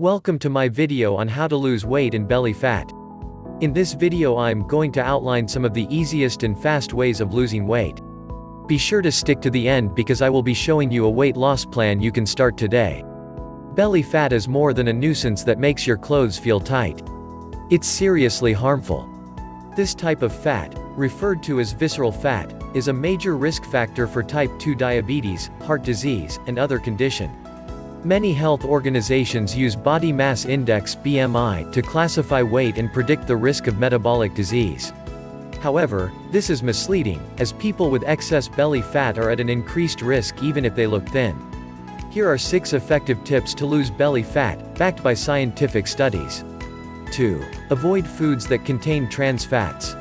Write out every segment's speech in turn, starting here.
Welcome to my video on how to lose weight and belly fat. In this video I'm going to outline some of the easiest and fast ways of losing weight. Be sure to stick to the end because I will be showing you a weight loss plan you can start today. Belly fat is more than a nuisance that makes your clothes feel tight. It's seriously harmful. This type of fat, referred to as visceral fat, is a major risk factor for type 2 diabetes, heart disease, and other conditions. Many health organizations use body mass index (BMI) to classify weight and predict the risk of metabolic disease. However, this is misleading, as people with excess belly fat are at an increased risk even if they look thin. Here are 6 effective tips to lose belly fat, backed by scientific studies. 2. Avoid foods that contain trans fats.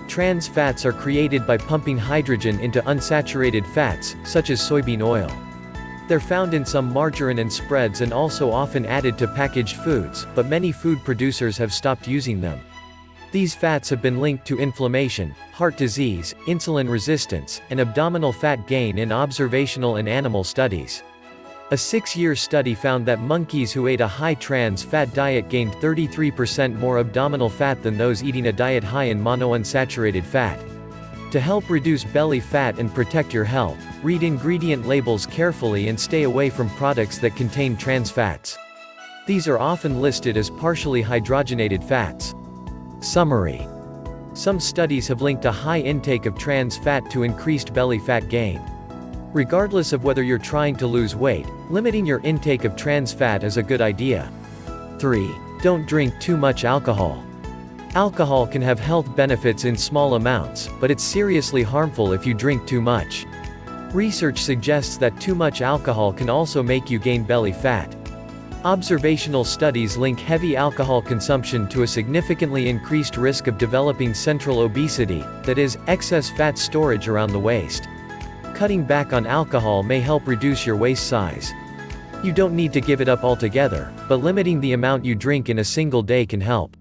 Trans fats are created by pumping hydrogen into unsaturated fats, such as soybean oil. They're found in some margarine and spreads and also often added to packaged foods, but many food producers have stopped using them. These fats have been linked to inflammation, heart disease, insulin resistance, and abdominal fat gain in observational and animal studies. A 6-year study found that monkeys who ate a high trans fat diet gained 33% more abdominal fat than those eating a diet high in monounsaturated fat. To help reduce belly fat and protect your health, read ingredient labels carefully and stay away from products that contain trans fats. These are often listed as partially hydrogenated fats. Summary. Some studies have linked a high intake of trans fat to increased belly fat gain. Regardless of whether you're trying to lose weight, limiting your intake of trans fat is a good idea. 3. Don't drink too much alcohol. Alcohol can have health benefits in small amounts, but it's seriously harmful if you drink too much. Research suggests that too much alcohol can also make you gain belly fat. Observational studies link heavy alcohol consumption to a significantly increased risk of developing central obesity, that is, excess fat storage around the waist. Cutting back on alcohol may help reduce your waist size. You don't need to give it up altogether, but limiting the amount you drink in a single day can help.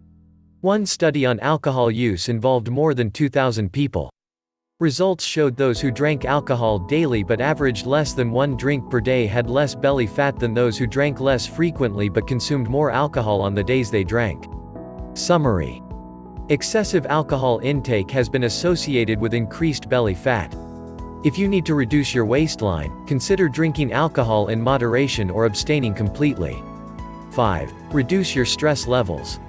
One study on alcohol use involved more than 2,000 people. Results showed those who drank alcohol daily but averaged less than 1 drink per day had less belly fat than those who drank less frequently but consumed more alcohol on the days they drank. Summary. Excessive alcohol intake has been associated with increased belly fat. If you need to reduce your waistline, consider drinking alcohol in moderation or abstaining completely. 5. Reduce your stress levels.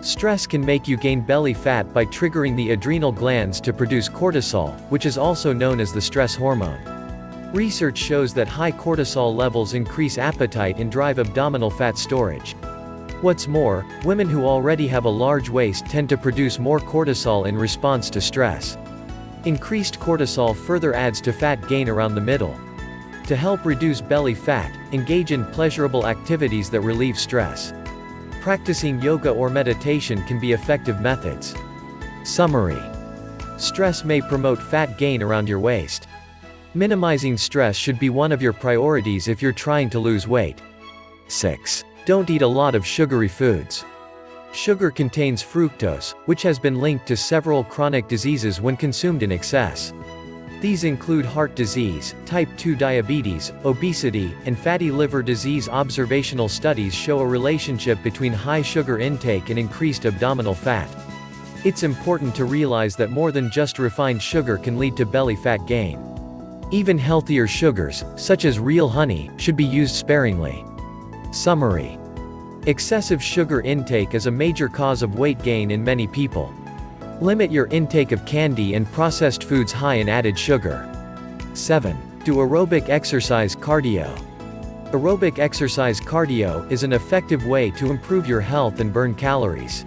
Stress can make you gain belly fat by triggering the adrenal glands to produce cortisol, which is also known as the stress hormone. Research shows that high cortisol levels increase appetite and drive abdominal fat storage. What's more, women who already have a large waist tend to produce more cortisol in response to stress. Increased cortisol further adds to fat gain around the middle. To help reduce belly fat, engage in pleasurable activities that relieve stress. Practicing yoga or meditation can be effective methods. Summary. Stress may promote fat gain around your waist. Minimizing stress should be one of your priorities if you're trying to lose weight. 6. Don't eat a lot of sugary foods. Sugar contains fructose, which has been linked to several chronic diseases when consumed in excess. These include heart disease, type 2 diabetes, obesity, and fatty liver disease. Observational studies show a relationship between high sugar intake and increased abdominal fat. It's important to realize that more than just refined sugar can lead to belly fat gain. Even healthier sugars, such as real honey, should be used sparingly. Summary. Excessive sugar intake is a major cause of weight gain in many people. Limit your intake of candy and processed foods high in added sugar. 7. Do aerobic exercise cardio. Aerobic exercise cardio is an effective way to improve your health and burn calories.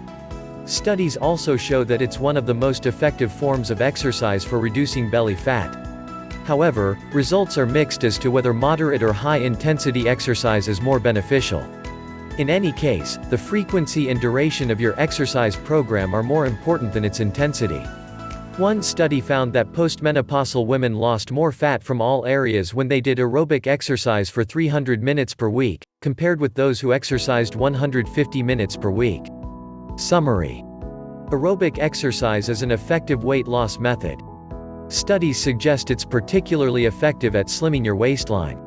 Studies also show that it's one of the most effective forms of exercise for reducing belly fat. However, results are mixed as to whether moderate or high-intensity exercise is more beneficial. In any case, the frequency and duration of your exercise program are more important than its intensity. One study found that postmenopausal women lost more fat from all areas when they did aerobic exercise for 300 minutes per week, compared with those who exercised 150 minutes per week. Summary. Aerobic exercise is an effective weight loss method. Studies suggest it's particularly effective at slimming your waistline.